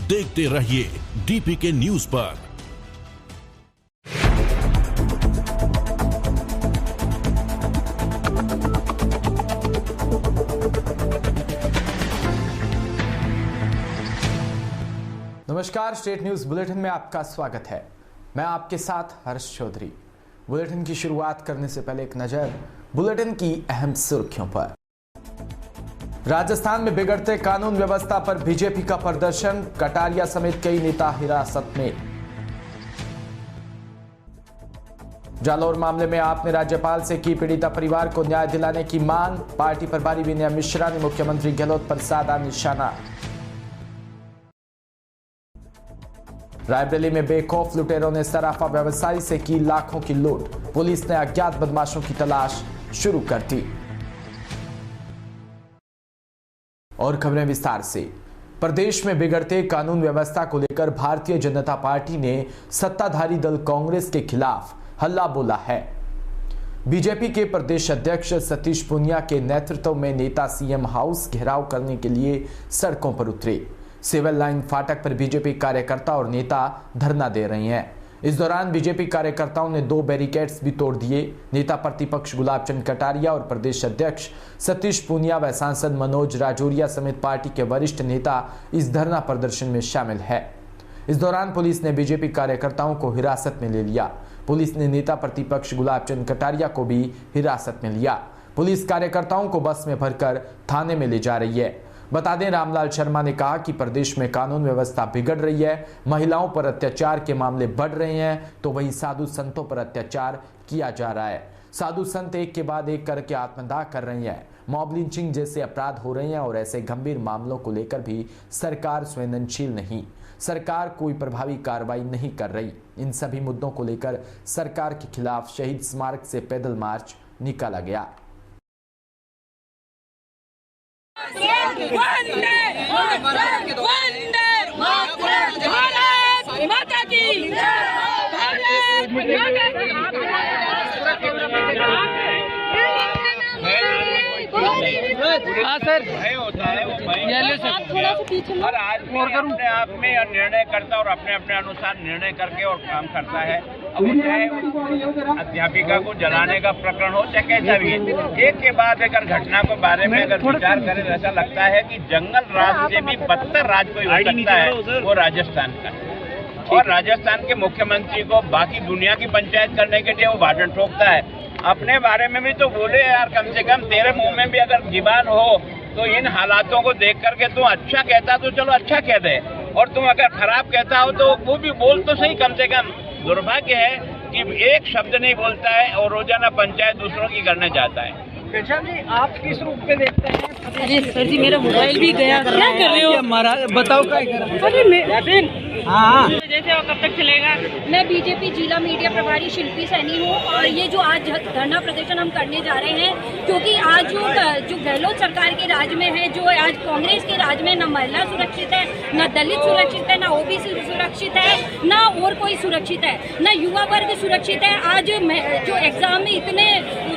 देखते रहिए DPK news पर। नमस्कार, स्टेट न्यूज बुलेटिन में आपका स्वागत है। मैं आपके साथ हर्ष चौधरी। बुलेटिन की शुरुआत करने से पहले एक नजर बुलेटिन की अहम सुर्खियों पर। राजस्थान में बिगड़ते कानून व्यवस्था पर बीजेपी का प्रदर्शन, कटारिया समेत कई नेता हिरासत में। जालौर मामले में आपने राज्यपाल से की पीड़िता परिवार को न्याय दिलाने की मांग, पार्टी प्रभारी विनय मिश्रा ने मुख्यमंत्री गहलोत पर साधा निशाना। रायबरेली में बेखौफ लुटेरों ने सराफा व्यवसायी से की लाखों की लूट, पुलिस ने अज्ञात बदमाशों की तलाश शुरू कर दी। और खबरें विस्तार से। प्रदेश में बिगड़ते कानून व्यवस्था को लेकर भारतीय जनता पार्टी ने सत्ताधारी दल कांग्रेस के खिलाफ हल्ला बोला है। बीजेपी के प्रदेश अध्यक्ष सतीश पूनिया के नेतृत्व में नेता सीएम हाउस घेराव करने के लिए सड़कों पर उतरे। सिविल लाइन फाटक पर बीजेपी कार्यकर्ता और नेता धरना दे रहे हैं। इस दौरान बीजेपी कार्यकर्ताओं ने 2 बैरिकेड्स भी तोड़ दिए। नेता प्रतिपक्ष गुलाब चंद कटारिया और प्रदेश अध्यक्ष सतीश पूनिया व सांसद मनोज राजौरिया समेत पार्टी के वरिष्ठ नेता इस धरना प्रदर्शन में शामिल है। इस दौरान पुलिस ने बीजेपी कार्यकर्ताओं को हिरासत में ले लिया। पुलिस ने नेता प्रतिपक्ष गुलाब चंद कटारिया को भी हिरासत में लिया। पुलिस कार्यकर्ताओं को बस में भरकर थाने में ले जा रही है। बता दें, रामलाल शर्मा ने कहा कि प्रदेश में कानून व्यवस्था बिगड़ रही है, महिलाओं पर अत्याचार के मामले बढ़ रहे हैं, तो वहीं साधु संतों पर अत्याचार किया जा रहा है। साधु संत एक के बाद एक करके आत्मदाह कर रहे हैं, मॉब लिंचिंग जैसे अपराध हो रहे हैं और ऐसे गंभीर मामलों को लेकर भी सरकार संवेदनशील नहीं, सरकार कोई प्रभावी कार्रवाई नहीं कर रही। इन सभी मुद्दों को लेकर सरकार के खिलाफ शहीद स्मारक से पैदल मार्च निकाला गया। माता की हाँ सर, होता है वो सर। हर आदमी अपने आप में निर्णय करता और अपने अपने अनुसार निर्णय करके और काम करता है। अब चाहे अध्यापिका को जलाने का प्रकरण हो चाहे कैसा भी है, एक के बाद अगर घटना के बारे में अगर विचार करें, ऐसा लगता है कि जंगल राज से भी बदतर राज कोई हो सकता है, वो राजस्थान का। और राजस्थान के मुख्यमंत्री को बाकी दुनिया की पंचायत करने के लिए वो भाषण ठोकता है। अपने बारे में भी तो बोले यार, कम से कम तेरे मुंह में भी अगर जीवान हो तो इन हालातों को देख करके तू अच्छा कहता तो चलो अच्छा कह दे, और तुम अगर खराब कहता हो तो वो भी बोल तो सही कम से कम। दुर्भाग्य है कि एक शब्द नहीं बोलता है और रोजाना पंचायत दूसरों की करने जाता है। जी, आप किस रूप में देखते हैं? अरे सर जी, मेरा मोबाइल भी गया। क्या कर रहे हो? हमारा बताओ क्या कर रहे अरे हाँ, जैसे और कब तक चलेगा? मैं बीजेपी जिला मीडिया प्रभारी शिल्पी सैनी हूँ और ये जो आज धरना प्रदर्शन हम करने जा रहे हैं, क्योंकि आज जो गहलोत सरकार के राज में है, जो आज कांग्रेस के राज में न महिला सुरक्षित है, न दलित सुरक्षित है, न ओबीसी सुरक्षित है, न और कोई सुरक्षित है, न युवा वर्ग सुरक्षित है। आज जो एग्जाम में इतने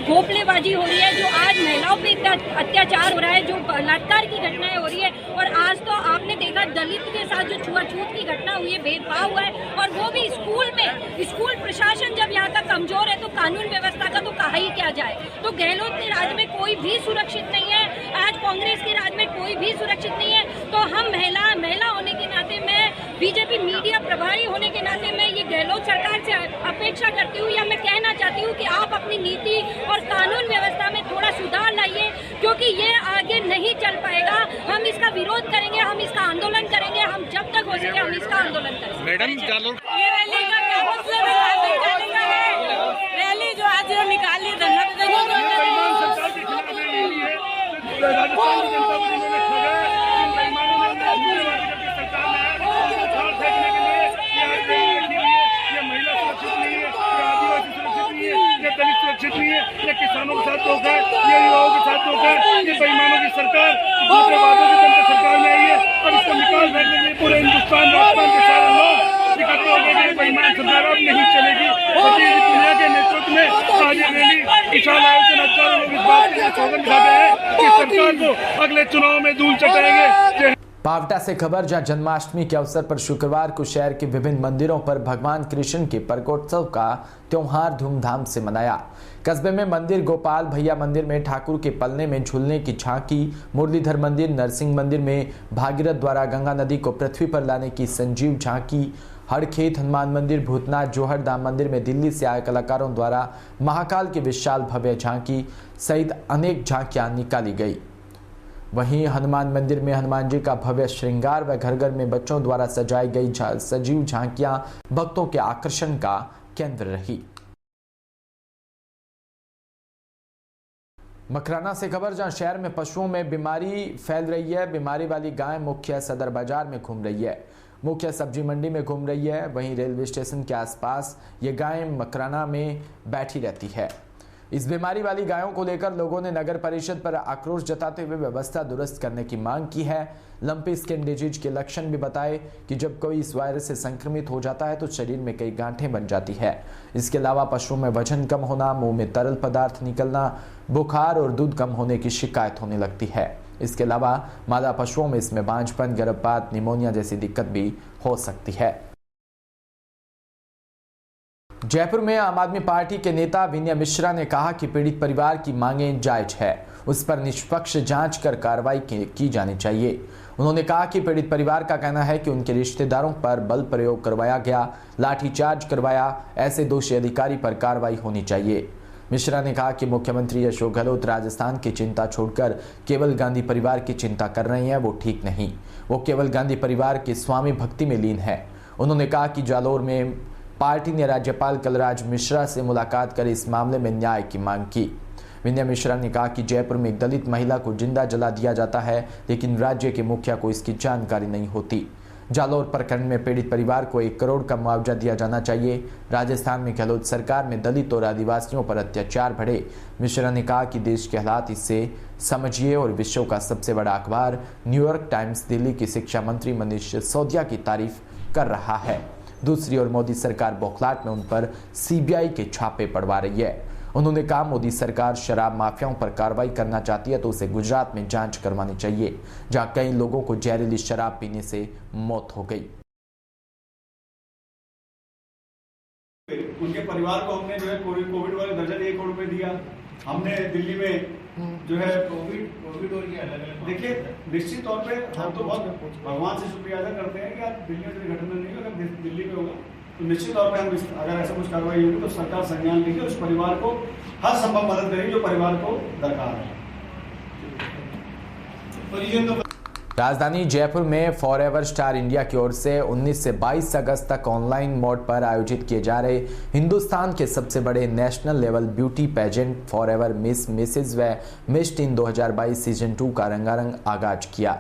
घोपलेबाजी हो रही है, जो आज महिलाओं पे अत्याचार हो रहा है, जो बलात्कार की घटनाएं हो रही है, और आज तो आपने देखा दलित के साथ जो छुआछूत की घटना हुई है, भेदभाव हुआ है, और वो भी स्कूल में। स्कूल प्रशासन जब यहाँ का कमजोर है तो कानून व्यवस्था का तो कहा ही क्या जाए। तो गहलोत के राज में कोई भी सुरक्षित नहीं है, आज कांग्रेस के राज में कोई भी सुरक्षित नहीं है। तो हम महिला होने के नाते, मैं बीजेपी मीडिया प्रभारी होने के नाते, मैं ये गहलोत सरकार से अपेक्षा करती हूँ, या मैं कहना चाहती हूँ कि आप अपनी नीति और कानून व्यवस्था में थोड़ा सुधार लाइए, क्योंकि ये आगे नहीं चल पाएगा। हम इसका विरोध करेंगे, हम इसका आंदोलन करेंगे, हम जब तक हो सके हम इसका आंदोलन करेंगे। मैडम चलो, ये रैली का क्या मतलब है? रैली जो आज निकाली धरना सुरक्षित नहीं है, ये किसानों के साथ धोखा है, ये युवाओं के साथ धोखा है, ये बेईमानों की सरकार, दूसरे वादों के दम पे सरकार में आई है। अब इसको निकाल फेंकने के लिए पूरे हिंदुस्तान राजस्थान के सारे लोग इकट्ठे होकर के बेईमान सरकार अब नहीं चलेगी। सतीश पूनिया के नेतृत्व में आज ये रैली विशाल आयोजन, हजारों लोग इस बात के लिए सौगंध खाते हैं कि सरकार को अगले चुनाव में धूल चटाएंगे। पावटा से खबर, जहां जन्माष्टमी के अवसर पर शुक्रवार को शहर के विभिन्न मंदिरों पर भगवान कृष्ण के प्रकोत्सव का त्योहार धूमधाम से मनाया। कस्बे में मंदिर गोपाल भैया मंदिर में ठाकुर के पलने में झूलने की झांकी, मुरलीधर मंदिर नरसिंह मंदिर में भागीरथ द्वारा गंगा नदी को पृथ्वी पर लाने की संजीव झांकी, हरखेत हनुमान मंदिर, भूतनाथ जोहर धाम मंदिर में दिल्ली से आए कलाकारों द्वारा महाकाल की विशाल भव्य झांकी सहित अनेक झांकियां निकाली गई। वहीं हनुमान मंदिर में हनुमान जी का भव्य श्रृंगार व घर घर में बच्चों द्वारा सजाई गई सजीव झांकियां भक्तों के आकर्षण का केंद्र रही। मकराना से खबर, जहां शहर में पशुओं में बीमारी फैल रही है। बीमारी वाली गाय मुख्य सदर बाजार में घूम रही है, मुख्य सब्जी मंडी में घूम रही है। वहीं रेलवे स्टेशन के आसपास ये गाय मकराना में बैठी रहती है। इस बीमारी वाली गायों को लेकर लोगों ने नगर परिषद पर आक्रोश जताते हुए व्यवस्था दुरुस्त करने की मांग की है। लंपी स्किन डिजीज के लक्षण भी बताए कि जब कोई इस वायरस से संक्रमित हो जाता है तो शरीर में कई गांठें बन जाती है। इसके अलावा पशुओं में वजन कम होना, मुंह में तरल पदार्थ निकलना, बुखार और दूध कम होने की शिकायत होने लगती है। इसके अलावा मादा पशुओं में इसमें बांझपन, गर्भपात, निमोनिया जैसी दिक्कत भी हो सकती है। जयपुर में आम आदमी पार्टी के नेता विनय मिश्रा ने कहा कि पीड़ित परिवार की मांगें जायज है, उस पर निष्पक्ष जांच कर कार्रवाई की जानी चाहिए। उन्होंने कहा कि पीड़ित परिवार का कहना है कि उनके रिश्तेदारों पर बल प्रयोग करवाया गया, लाठीचार्ज करवाया, ऐसे दोषी अधिकारी पर कार्रवाई होनी चाहिए। मिश्रा ने कहा कि मुख्यमंत्री अशोक गहलोत राजस्थान की चिंता छोड़कर केवल गांधी परिवार की चिंता कर रहे हैं, वो ठीक नहीं। वो केवल गांधी परिवार की स्वामी भक्ति में लीन है। उन्होंने कहा कि जालोर में पार्टी ने राज्यपाल कलराज मिश्रा से मुलाकात कर इस मामले में न्याय की मांग की। विनय मिश्रा ने कहा कि जयपुर में एक दलित महिला को जिंदा जला दिया जाता है, लेकिन राज्य के मुखिया को इसकी जानकारी नहीं होती। जालोर प्रखंड में पीड़ित परिवार को 1 करोड़ का मुआवजा दिया जाना चाहिए। राजस्थान में गहलोत सरकार में दलित और आदिवासियों पर अत्याचार बढ़े। मिश्रा ने कहा कि देश के हालात इससे समझिए और विश्व का सबसे बड़ा अखबार न्यूयॉर्क टाइम्स दिल्ली की शिक्षा मंत्री मनीष सिसोदिया की तारीफ कर रहा है। दूसरी ओर मोदी सरकार बौखलाहट में उन पर सीबीआई के छापे पड़वा रही है। उन्होंने कहा मोदी सरकार शराब माफियाओं पर कार्रवाई करना चाहती है तो उसे गुजरात में जांच करवानी चाहिए, जहां कई लोगों को जहरीली शराब पीने से मौत हो गई। उनके परिवार को हमने जो है कोविड वाले दर्जा 1 करोड़ रुपए दिया। हमने दिल्ली में जो है कोविड और ये अलग देखिए, निश्चित तौर पे हम तो बहुत भगवान से शुक्रिया अदा करते हैं कि आज दिल्ली में कोई घटना नहीं होगा। अगर दिल्ली में होगा तो निश्चित तौर पे हम अगर ऐसा कुछ कार्रवाई होगी तो सरकार संज्ञान लेगी, उस परिवार को हर संभव मदद करेगी जो परिवार को दरकार है। राजधानी जयपुर में फॉरएवर स्टार इंडिया की ओर से 19 से 22 अगस्त तक ऑनलाइन मोड पर आयोजित किए जा रहे हिंदुस्तान के सबसे बड़े national level beauty pageant Forever Miss, Mrs व मिस टीन 2022 सीजन 2 का रंगारंग आगाज किया,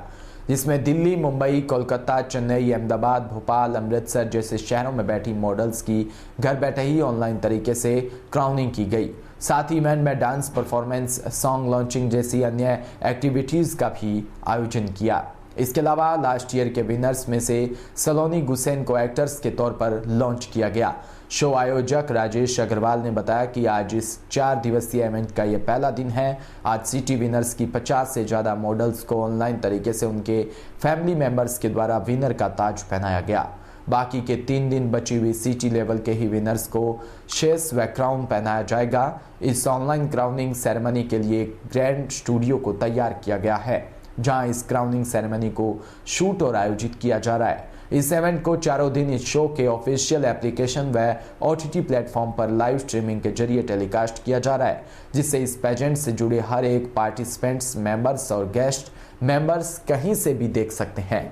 जिसमें दिल्ली, मुंबई, कोलकाता, चेन्नई, अहमदाबाद, भोपाल, अमृतसर जैसे शहरों में बैठी मॉडल्स की घर बैठे ही ऑनलाइन तरीके से क्राउनिंग की गई। साथ ही इवेंट में डांस परफॉर्मेंस, सॉन्ग लॉन्चिंग जैसी अन्य एक्टिविटीज़ का भी आयोजन किया। इसके अलावा लास्ट ईयर के विनर्स में से सलोनी गुसैन को एक्टर्स के तौर पर लॉन्च किया गया। शो आयोजक राजेश अग्रवाल ने बताया कि आज इस 4 दिवसीय इवेंट का यह पहला दिन है। आज सिटी विनर्स की 50 से ज़्यादा मॉडल्स को ऑनलाइन तरीके से उनके फैमिली मेंबर्स के द्वारा विनर का ताज पहनाया गया। बाकी के 3 दिन बची हुई सिटी लेवल के ही विनर्स को शेष व क्राउन पहनाया जाएगा। इस ऑनलाइन क्राउनिंग सेरेमनी के लिए एक ग्रैंड स्टूडियो को तैयार किया गया है, जहां इस क्राउनिंग सेरेमनी को शूट और आयोजित किया जा रहा है। इस इवेंट को 4 दिन इस शो के ऑफिशियल एप्लीकेशन व OTT प्लेटफॉर्म पर लाइव स्ट्रीमिंग के जरिए टेलीकास्ट किया जा रहा है, जिससे इस पेजेंट से जुड़े हर एक पार्टिसिपेंट्स, मेंबर्स और गेस्ट मेंबर्स कहीं से भी देख सकते हैं।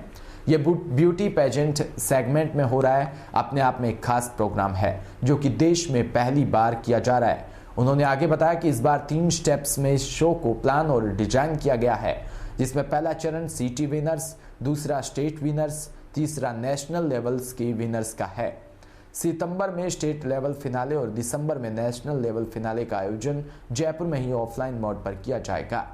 ये ब्यूटी पेजेंट सेगमेंट में हो रहा है, अपने आप में एक खास प्रोग्राम है जो कि देश में पहली बार किया जा रहा है। उन्होंने आगे बताया कि इस बार 3 स्टेप्स में इस शो को प्लान और डिजाइन किया गया है, जिसमें पहला चरण सिटी विनर्स, दूसरा स्टेट विनर्स, तीसरा नेशनल लेवल्स की विनर्स का है। सितंबर में स्टेट लेवल फिनाले और दिसंबर में नेशनल लेवल फिनाले का आयोजन जयपुर में ही ऑफलाइन मोड पर किया जाएगा।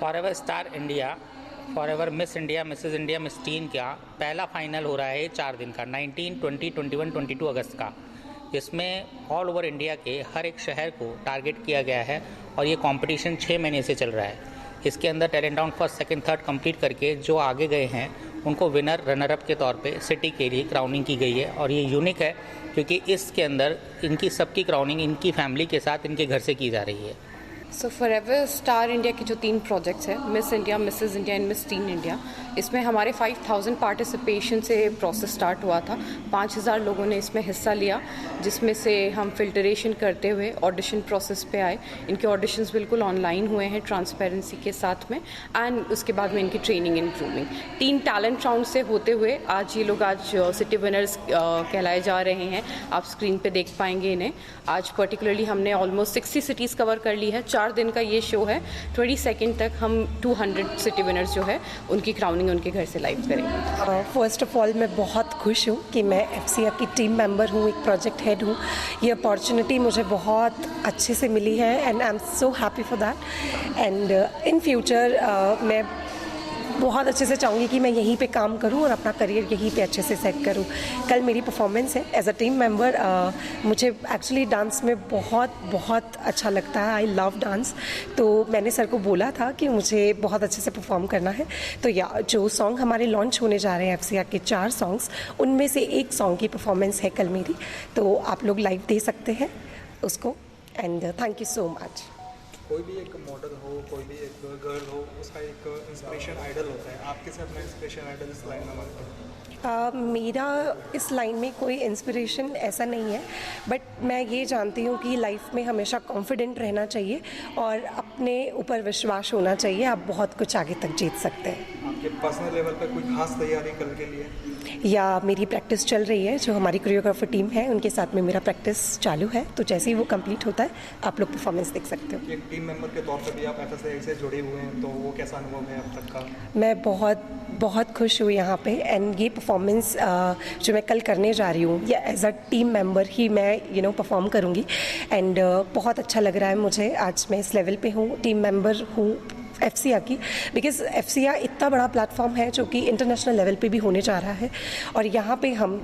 Forever Star India, Forever Miss India, Mrs India, Miss Teen का पहला फाइनल हो रहा है 4 दिन का, 19, 20, 21, 22 अगस्त का। इसमें ऑल ओवर इंडिया के हर एक शहर को टारगेट किया गया है और ये कंपटीशन 6 महीने से चल रहा है। इसके अंदर talent round first second third complete करके जो आगे गए हैं उनको विनर रनर अप के तौर पे सिटी के लिए क्राउनिंग की गई है। और ये यूनिक है क्योंकि इसके अंदर इनकी सबकी क्राउनिंग इनकी फैमिली के साथ इनके घर से की जा रही है। सो फॉरएवर स्टार इंडिया की जो 3 प्रोजेक्ट्स हैं, miss India, Mrs India and miss tin India, इसमें हमारे 5000 पार्टिसिपेशन से प्रोसेस स्टार्ट हुआ था। 5000 लोगों ने इसमें हिस्सा लिया, जिसमें से हम फिल्टरेशन करते हुए ऑडिशन प्रोसेस पे आए। इनके ऑडिशंस बिल्कुल ऑनलाइन हुए हैं ट्रांसपेरेंसी के साथ में, एंड उसके बाद में इनकी training and grooming 3 talent round से होते हुए आज ये लोग सिटी विनर्स कहलाए जा रहे हैं। आप स्क्रीन पे देख पाएंगे इन्हें। आज पर्टिकुलरली हमने ऑलमोस्ट 60 सिटीज़ कवर कर ली है। 4 दिन का ये शो है। 22 तक हम 200 सिटी विनर्स जो है उनकी क्राउनिंग उनके घर से लाइव करेंगे। फर्स्ट ऑफ ऑल मैं बहुत खुश हूँ कि मैं एफसीआ की टीम मेंबर हूँ, एक प्रोजेक्ट हेड हूँ। ये अपॉर्चुनिटी मुझे बहुत अच्छे से मिली है and I am so happy for that. And in future मैं बहुत अच्छे से चाहूँगी कि मैं यहीं पे काम करूँ और अपना करियर यहीं पे अच्छे से सेट करूँ। कल मेरी परफॉर्मेंस है एज अ टीम मेंबर। मुझे एक्चुअली डांस में बहुत अच्छा लगता है। I love dance. तो मैंने सर को बोला था कि मुझे बहुत अच्छे से परफॉर्म करना है। तो जो सॉन्ग हमारे लॉन्च होने जा रहे हैं एफसीआ के 4 सॉन्ग्स, उनमें से एक सॉन्ग की परफॉर्मेंस है कल मेरी। तो आप लोग लाइव दे सकते हैं उसको। And thank you so much. कोई भी एक मॉडल हो, कोई भी एक गर्ल हो, उसका एक इंस्पिरेशन आइडल होता है। आपके साथ में इंस्पिरेशन आइडल इस लाइन में मानते हैं? मेरा इस लाइन में कोई इंस्पिरेशन ऐसा नहीं है, बट मैं ये जानती हूँ कि लाइफ में हमेशा कॉन्फिडेंट रहना चाहिए और अपने ऊपर विश्वास होना चाहिए। आप बहुत कुछ आगे तक जीत सकते हैं। आपके पर्सनल लेवल पर कोई खास तैयारी कल के लिए या मेरी प्रैक्टिस चल रही है? जो हमारी कोरियोग्राफर टीम है उनके साथ में मेरा प्रैक्टिस चालू है। तो जैसे ही वो कंप्लीट होता है आप लोग परफॉर्मेंस देख सकते हो। एक टीम मेंबर के तौर पर भी आप एफएसआई से जुड़े हुए हैं, तो वो कैसा अनुभव है अब तक का? मैं बहुत खुश हूँ यहाँ पे। एंड ये परफॉर्मेंस जो मैं कल करने जा रही हूँ या एज अ टीम मेंबर ही मैं परफॉर्म करूँगी। एंड बहुत अच्छा लग रहा है मुझे। आज मैं इस लेवल पे हूँ, टीम मेंबर हूँ एफसीआ की, बिकॉज एफसीआ इतना बड़ा प्लेटफॉर्म है जो कि इंटरनेशनल लेवल पे भी होने जा रहा है। और यहाँ पे हम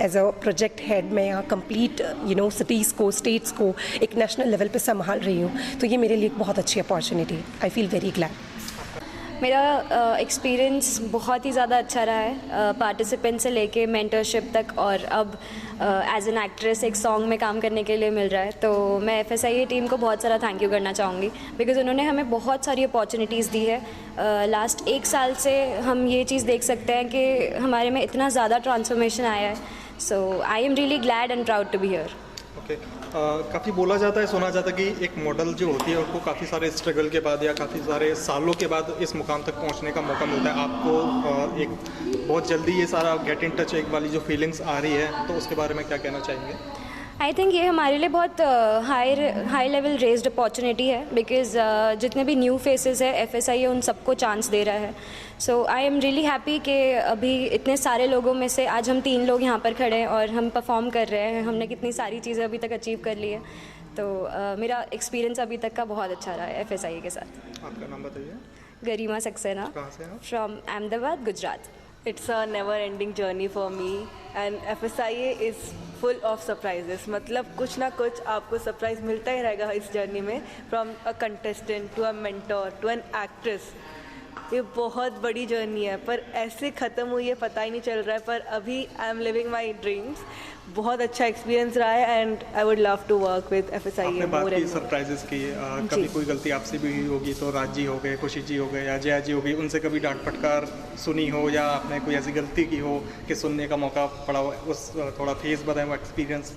एज अ प्रोजेक्ट हेड मैं यहाँ कंप्लीट सिटीज़ को, स्टेट्स को एक नेशनल लेवल पे संभाल रही हूँ। तो ये मेरे लिए एक बहुत अच्छी अपॉर्चुनिटी है। I feel very glad. मेरा एक्सपीरियंस बहुत ही ज़्यादा अच्छा रहा है, पार्टिसिपेंट से लेके मेंटरशिप तक, और अब एज एन एक्ट्रेस एक सॉन्ग में काम करने के लिए मिल रहा है। तो मैं एफएसआई टीम को बहुत सारा थैंक यू करना चाहूँगी, बिकॉज़ उन्होंने हमें बहुत सारी अपॉर्चुनिटीज़ दी है। लास्ट 1 साल से हम ये चीज़ देख सकते हैं कि हमारे में इतना ज़्यादा ट्रांसफॉर्मेशन आया है। So I am really glad and proud to be here. Okay, काफ़ी बोला जाता है, सुना जाता है कि एक मॉडल जो होती है उनको काफ़ी सारे स्ट्रगल के बाद या काफ़ी सारे सालों के बाद इस मुकाम तक पहुंचने का मौका मिलता है। आपको एक बहुत जल्दी ये सारा गेट इन टच एक वाली जो फीलिंग्स आ रही है, तो उसके बारे में क्या कहना चाहेंगे? आई थिंक ये हमारे लिए बहुत हाई लेवल रेज्ड अपॉर्चुनिटी है, बिकॉज़ जितने भी न्यू फेसेस है एफएसआई उन सबको चांस दे रहा है। So I am really happy कि अभी इतने सारे लोगों में से आज हम 3 लोग यहाँ पर खड़े हैं और हम परफॉर्म कर रहे हैं। हमने कितनी सारी चीज़ें अभी तक अचीव कर ली है। तो मेरा एक्सपीरियंस अभी तक का बहुत अच्छा रहा है एफएसआई के साथ। आपका नाम बताइए। Garima Saxena, from Ahmedabad, Gujarat. It's a never-ending journey for me and FSIA is full of surprises. मतलब कुछ ना कुछ आपको सरप्राइज मिलता ही रहेगा इस जर्नी में, from a contestant to a mentor to an actress. ये बहुत बड़ी जर्नी है, पर ऐसे ख़त्म हुई है पता ही नहीं चल रहा है। पर अभी I am living my dreams. बहुत अच्छा एक्सपीरियंस रहा है and I would love to work with FSI more and more. Surprises की कभी कोई गलती आपसे भी हुई होगी, तो राज जी हो गए, खुशी जी हो गए या जया जी हो गई, उनसे कभी डांट फटकार सुनी हो या आपने कोई ऐसी गलती की हो कि सुनने का मौका पड़ा हो, उस थोड़ा फेस बताएं वो एक्सपीरियंस।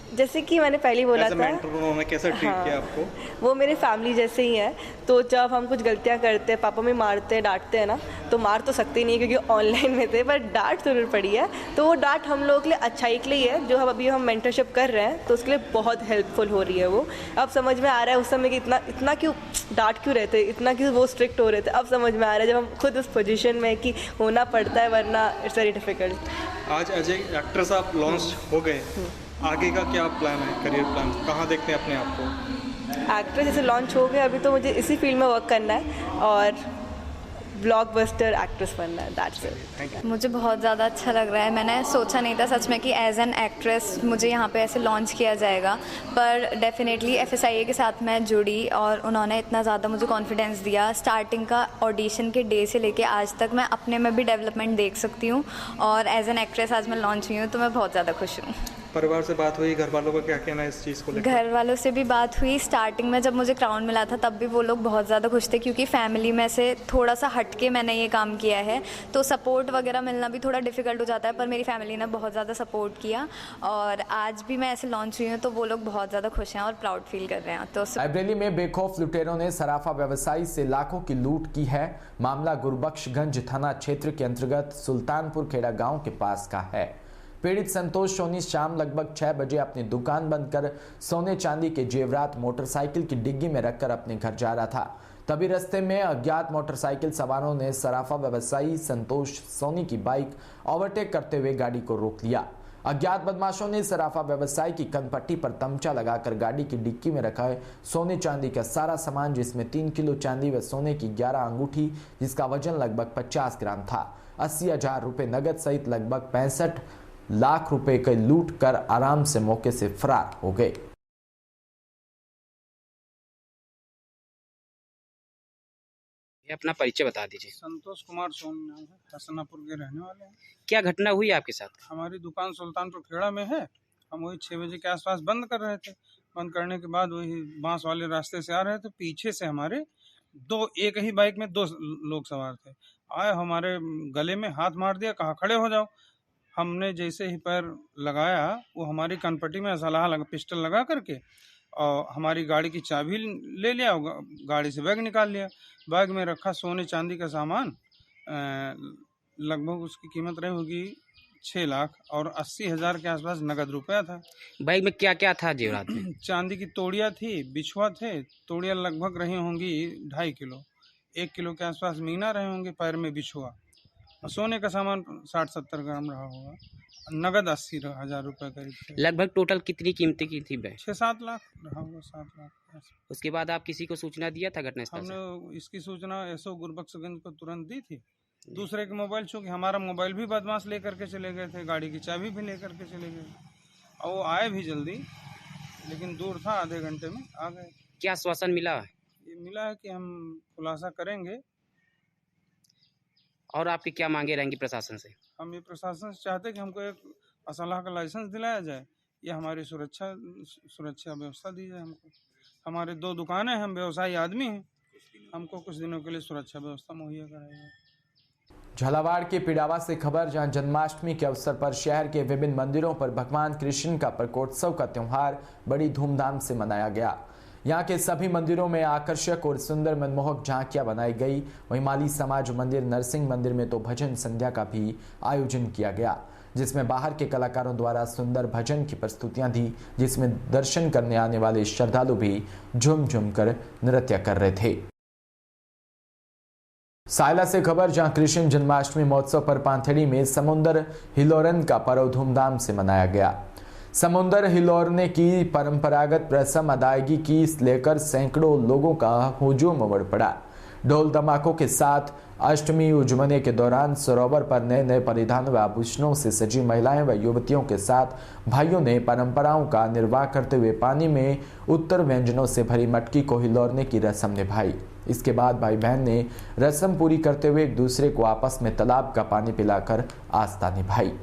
जैसे कि मैंने पहले बोला था, उन्होंने कैसे ट्रीट किया आपको? वो मेरे फैमिली जैसे ही हैं। तो जब हम कुछ गलतियां करते हैं, पापा में मारते हैं, डांटते हैं ना, तो मार तो सकते ही नहीं क्योंकि ऑनलाइन में थे, पर डांट जरूर पड़ी है। तो वो डांट हम लोगों के लिए अच्छाई के लिए है। जो हम मेंटरशिप कर रहे हैं तो उसके लिए बहुत हेल्पफुल हो रही है वो। अब समझ में आ रहा है उस समय कि इतना क्यों डांट क्यों रहते, इतना क्यों वो स्ट्रिक्ट हो रहे थे। अब समझ में आ रहा है जब हम खुद उस पोजीशन में कि होना पड़ता है, वरना इट्स वेरी डिफिकल्ट। आज अजय एक्ट्रेस आप लॉन्च हो गए, आगे का क्या प्लान है, करियर प्लान कहाँ देखते हैं अपने आप को? एक्ट्रेस जैसे लॉन्च हो गए, अभी तो मुझे इसी फील्ड में वर्क करना है और ब्लॉकबस्टर एक्ट्रेस बनना है, दैट्स इट। मुझे बहुत ज़्यादा अच्छा लग रहा है। मैंने सोचा नहीं था सच में कि एज एन एक्ट्रेस मुझे यहाँ पे ऐसे लॉन्च किया जाएगा, पर डेफिनेटली FSIA के साथ मैं जुड़ी और उन्होंने इतना ज़्यादा मुझे कॉन्फिडेंस दिया। स्टार्टिंग का ऑडिशन के डे से लेके आज तक मैं अपने में भी डेवलपमेंट देख सकती हूँ और एज एन एक्ट्रेस आज मैं लॉन्च हुई हूँ, तो मैं बहुत ज़्यादा खुश हूँ। परिवार से बात हुई, घर वालों का क्या कहना है इस चीज़ को लेकर? घर वालों से भी बात हुई। स्टार्टिंग में जब मुझे क्राउन मिला था तब भी वो लोग बहुत ज़्यादा खुश थे, क्योंकि फैमिली में से थोड़ा सा हट के मैंने ये काम किया है, तो सपोर्ट वगैरह मिलना भी थोड़ा डिफिकल्ट हो जाता है, पर मेरी फैमिली ने बहुत ज़्यादा सपोर्ट किया और आज भी मैं ऐसे लॉन्च हुई हूँ तो वो लोग बहुत ज़्यादा खुश हैं और प्राउड फील कर रहे हैं। तो रायबरेली में बेखौफ लुटेरों ने सराफा व्यवसायी से लाखों की लूट की है। मामला गुरबख्शगंज थाना क्षेत्र के अंतर्गत सुल्तानपुर खेड़ा गाँव के पास का है। पीड़ित संतोष सोनी शाम लगभग 6 बजे अपनी दुकान बंद कर सोने चांदी के जेवरात मोटरसाइकिल की डिग्गी में रखकर अपने घर जा रहा था। तभी रास्ते में अज्ञात मोटरसाइकिल सवारों ने सराफा व्यवसायी संतोष सोनी की बाइक ओवरटेक करते हुए गाड़ी को रोक लिया। अज्ञात बदमाशों ने सराफा व्यवसायी की कनपट्टी पर तमचा लगाकर गाड़ी की डिक्की में रखा है सोने चांदी का सारा सामान, जिसमें 3 किलो चांदी व सोने की 11 अंगूठी जिसका वजन लगभग 50 ग्राम था। 80,000 रुपए नगद सहित लगभग 65 लाख रुपए के लूट कर आराम से मौके से फरार हो गए। अपना परिचय बता दीजिए। संतोष कुमार सोनी नाम है, हसनापुर के रहने वाले हैं। क्या घटना हुई आपके साथ? हमारी दुकान सुल्तानपुर खेड़ा में है। हम वही 6 बजे के आसपास बंद कर रहे थे। बंद करने के बाद वही बांस वाले रास्ते से आ रहे थे। पीछे से हमारे एक ही बाइक में 2 लोग सवार थे। आए हमारे गले में हाथ मार दिया, कहा खड़े हो जाओ। हमने जैसे ही पैर लगाया वो हमारी कनपट्टी में पिस्टल लगा करके और हमारी गाड़ी की चाबी ले लिया, गाड़ी से बैग निकाल लिया। बैग में रखा सोने चांदी का सामान, लगभग उसकी कीमत रही होगी 6 लाख और 80,000 के आसपास नगद रुपया था। बैग में क्या क्या था जेवरात में? चांदी की तोड़ियाँ थी, बिछुआ थे। तोड़ियाँ लगभग रही होंगी 2.5 किलो, 1 किलो के आसपास मीना रहे होंगे, पैर में बिछुआ। सोने का सामान 60-70 ग्राम रहा होगा। नगद 80,000 रुपये करीब। लगभग टोटल कितनी कीमती की थी बैग? 6-7 लाख रहा होगा, 7 लाख। उसके बाद आप किसी को सूचना दिया था घटनास्थल से? हमने इसकी सूचना SO गुरबख्शगंज को तुरंत दी थी। दूसरे के मोबाइल, चूँकि हमारा मोबाइल भी बदमाश लेकर के चले गए थे, गाड़ी की चाबी भी लेकर के चले गए और वो आए भी जल्दी, लेकिन दूर था, आधे घंटे में आ गए। क्या आश्वासन मिला? ये मिला है कि हम खुलासा करेंगे। और आपकी क्या मांगे रहेंगी प्रशासन से? हम ये प्रशासन से चाहते हैं कि हमको एक असलहा का लाइसेंस दिलाया जाए, या हमारी सुरक्षा व्यवस्था दी जाए हमको। हमारे 2 दुकानें हैं, हम व्यवसायी आदमी हैं, हमको कुछ दिनों के लिए सुरक्षा व्यवस्था मुहैया कराई जाए। झालावाड़ के पिड़ावा से खबर, जहां जन्माष्टमी के अवसर पर शहर के विभिन्न मंदिरों पर भगवान कृष्ण का प्रकोत्सव का त्योहार बड़ी धूमधाम से मनाया गया। यहाँ के सभी मंदिरों में आकर्षक और सुंदर मनमोहक झांकियां बनाई गई। वहीं माली समाज मंदिर, नरसिंह मंदिर में तो भजन संध्या का भी आयोजन किया गया, जिसमें बाहर के कलाकारों द्वारा सुंदर भजन की प्रस्तुतियां दी, जिसमें दर्शन करने आने वाले श्रद्धालु भी झूम झूम कर नृत्य कर रहे थे। सायला से खबर, जहां कृष्ण जन्माष्टमी महोत्सव पर पांथेड़ी में समुद्र हिलोरन का पर्व धूमधाम से मनाया गया। समुद्र हिलोरने की परंपरागत रस्म अदायगी की लेकर सैकड़ों लोगों का हुजूम उमड़ पड़ा। ढोल धमाकों के साथ अष्टमी उजमने के दौरान सरोवर पर नए नए परिधान व आभूषणों से सजी महिलाएं व युवतियों के साथ भाइयों ने परंपराओं का निर्वाह करते हुए पानी में उत्तर व्यंजनों से भरी मटकी को हिलोरने की रस्म निभाई। इसके बाद भाई बहन ने रस्म पूरी करते हुए एक दूसरे को आपस में तालाब का पानी पिलाकर आस्था निभाई।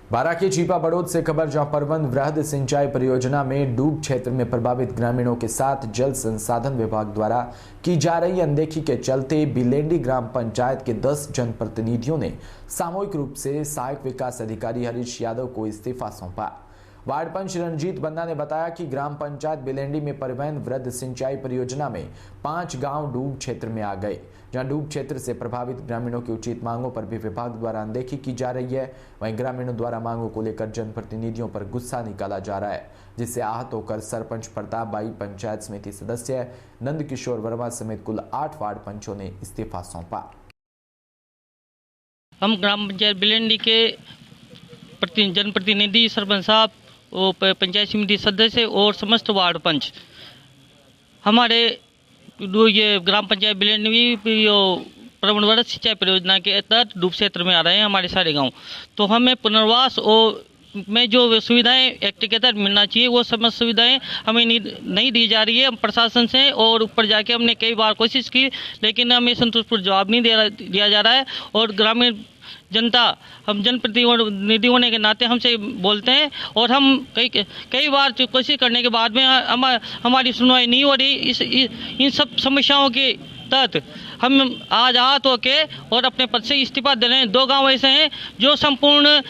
बारां के चीपा बड़ौद से खबर, जहां परवन वृहद सिंचाई परियोजना में डूब क्षेत्र में प्रभावित ग्रामीणों के साथ जल संसाधन विभाग द्वारा की जा रही अनदेखी के चलते बिलेंडी ग्राम पंचायत के 10 जनप्रतिनिधियों ने सामूहिक रूप से सहायक विकास अधिकारी हरीश यादव को इस्तीफा सौंपा। वार्ड पंच रंजीत बन्ना ने बताया कि ग्राम पंचायत बिलेंडी में परिवहन वृहद सिंचाई परियोजना में 5 गांव डूब क्षेत्र में आ गए, जहां डूब क्षेत्र से प्रभावित ग्रामीणों की उचित मांगों पर भी विभाग द्वारा अनदेखी की जा रही है। वहीं ग्रामीणों द्वारा मांगों को लेकर जनप्रतिनिधियों पर गुस्सा निकाला जा रहा है, जिससे आहत होकर सरपंच प्रताप बाई, पंचायत समिति सदस्य नंद किशोर वर्मा समेत कुल 8 वार्ड पंचों ने इस्तीफा सौंपा। हम ग्राम पंचायत बिलेंडी के जनप्रतिनिधि, सरपंच साहब और पंचायत समिति सदस्य और समस्त वार्ड पंच हमारे ये ग्राम पंचायत बिलेंडी प्रवणवरत सिंचाई परियोजना के तहत डूब क्षेत्र में आ रहे हैं हमारे सारे गांव। तो हमें पुनर्वास और में जो सुविधाएं एक्ट के तहत मिलना चाहिए वो समस्त सुविधाएं हमें नहीं दी जा रही है प्रशासन से। और ऊपर जाके हमने कई बार कोशिश की, लेकिन हमें संतोषपूर्ण जवाब नहीं दिया जा रहा है। और ग्रामीण जनता, हम जनप्रतिनिधि होने के नाते हमसे बोलते हैं और हम कई बार कोशिश करने के बाद में हमारी सुनवाई नहीं हो रही। इन सब समस्याओं के तहत हम आज हाथ होके और अपने पद से इस्तीफा दे रहे हैं। 2 गांव ऐसे हैं जो संपूर्ण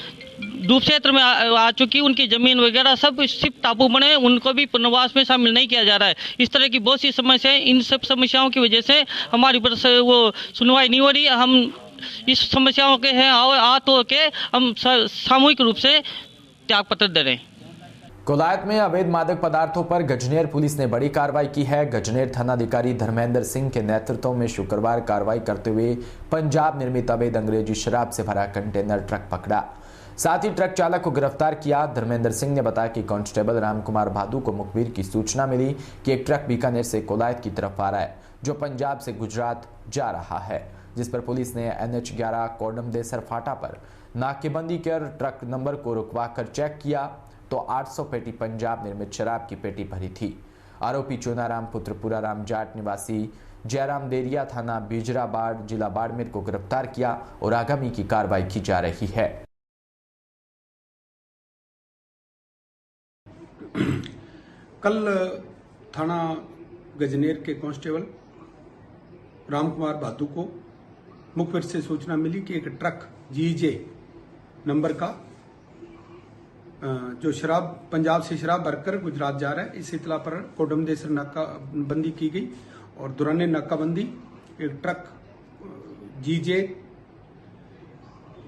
डूब क्षेत्र में आ चुकी, उनकी जमीन वगैरह सब सिर्फ टापू बने, उनको भी पुनर्वास में शामिल नहीं किया जा रहा है। इस तरह की बहुत सी समस्याएं, इन सब समस्याओं की वजह से हमारी वो सुनवाई नहीं हो रही। हम इस समस्याओं के हैं हाथ हो के हम सामूहिक रूप से त्यागपत्र दे रहे हैं। कोलायत में अवैध मादक पदार्थों पर गजनेर पुलिस ने बड़ी कार्रवाई की है। गजनेर थानाधिकारी धर्मेंद्र सिंह के नेतृत्व में शुक्रवार कार्रवाई करते हुए पंजाब निर्मित अवैध अंग्रेजी शराब से भरा कंटेनर ट्रक पकड़ा, साथ ही ट्रक चालक को गिरफ्तार किया। धर्मेंद्र सिंह ने बताया कि कांस्टेबल रामकुमार भादू को मुखबिर की सूचना मिली कि एक ट्रक बीकानेर से कोलायत की तरफ आ रहा है जो पंजाब से गुजरात जा रहा है, जिस पर पुलिस ने NH11 कोडमदेसर फाटा पर नाकेबंदी कर ट्रक नंबर को रुकवाकर चेक किया तो 800 पेटी पंजाब निर्मित शराब की पेटी भरी थी। आरोपी चुनाराम पुत्र पुराराम जाट निवासी जयराम देरिया थाना बिजराबाड़ जिला बाड़मेर को गिरफ्तार किया और आगामी की कार्रवाई की जा रही है। कल थाना गजनेर के कांस्टेबल रामकुमार भादू को मुखबिर से सूचना मिली कि एक ट्रक GJ नंबर का जो शराब पंजाब से शराब भरकर गुजरात जा रहा है। इस इतला पर कोडमदेसर नाकाबंदी की गई और दौरान नाकाबंदी एक ट्रक GJ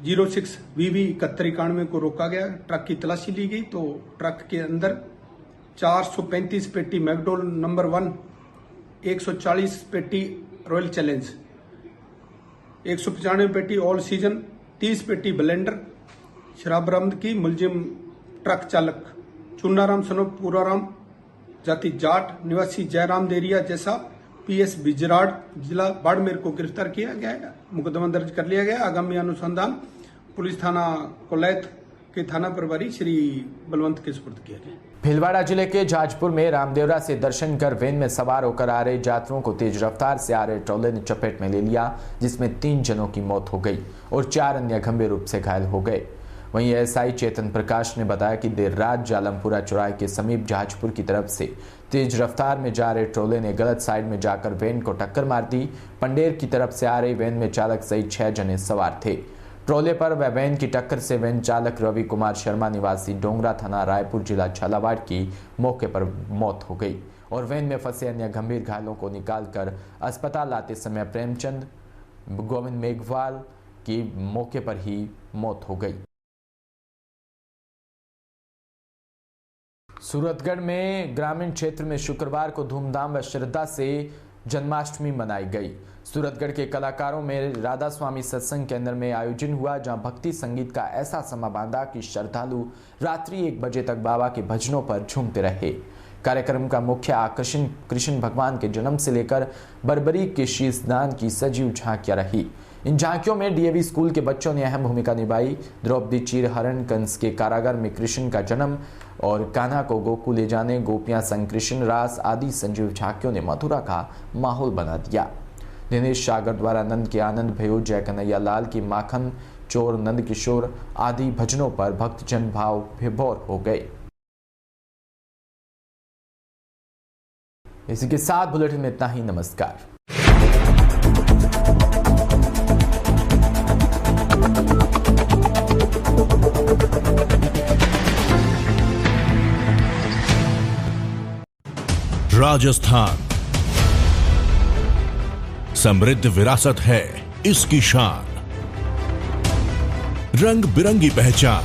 06 VV 7191 को रोका गया। ट्रक की तलाशी ली गई तो ट्रक के अंदर 435 पेटी मैकडोल नंबर 1, 140 पेटी रॉयल चैलेंज, 195 पेटी ऑल सीजन, 30 पेटी ब्लेंडर शराब बरामद की। मुलजिम ट्रक चालक चुनाराम सनो पुराराम जाति जाट निवासी जयराम देरिया जैसा PS बिजराड़ जिला बाड़मेर को गिरफ्तार किया गया है। मुकदमा दर्ज कर लिया गया। आगामी अनुसंधान पुलिस थाना कोलायत के थाना प्रभारी श्री बलवंत के सुपुर्द किया गया। भीलवाड़ा जिले के जाजपुर में रामदेवरा से दर्शन कर वैन में सवार होकर आ रहे यात्रियों को तेज रफ्तार से आ रहे ट्रॉले ने चपेट में ले लिया, जिसमें 3 जनों की मौत हो गई और 4 अन्य गंभीर रूप से घायल हो गए। वहीं SI चेतन प्रकाश ने बताया कि देर रात जालमपुरा चौराहे के समीप जहाजपुर की तरफ से तेज रफ्तार में जा रहे ट्रोले ने गलत साइड में जाकर वैन को टक्कर मार दी। पंडेर की तरफ से आ रही वैन में चालक सहित 6 जने सवार थे। ट्रोले पर व वैन की टक्कर से वैन चालक रवि कुमार शर्मा निवासी डोंगरा थाना रायपुर जिला झालावाड़ की मौके पर मौत हो गई और वैन में फंसे अन्य गंभीर घायलों को निकालकर अस्पताल लाते समय प्रेमचंद गोविंद मेघवाल की मौके पर ही मौत हो गई। सूरतगढ़ में ग्रामीण क्षेत्र में शुक्रवार को धूमधाम व श्रद्धा से जन्माष्टमी मनाई गई। सूरतगढ़ के कलाकारों में राधा स्वामी सत्संग केंद्र में आयोजन हुआ, जहां भक्ति संगीत का ऐसा समा बांधा कि श्रद्धालु रात्रि 1 बजे तक बाबा के भजनों पर झूमते रहे। कार्यक्रम का मुख्य आकर्षण कृष्ण भगवान के जन्म से लेकर बर्बरी के शीशदान की सजीव झांकियां रही। इन झांकियों में DAV स्कूल के बच्चों ने अहम भूमिका निभाई। द्रौपदी चीरहरण, कंस के कारागार में कृष्ण का जन्म और कान्हा को गोकुल ले जाने, गोपियां संग कृष्ण रास आदि संजीव झांकियों ने मथुरा का माहौल बना दिया। दिनेश सागर द्वारा नंद के आनंद भयो, जय कन्हैया लाल की माखन चोर, नंद किशोर आदि भजनों पर भक्तजन भाव विभोर हो गए। इसी के साथ बुलेटिन में इतना ही। नमस्कार। राजस्थान समृद्ध विरासत है इसकी शान, रंग बिरंगी पहचान,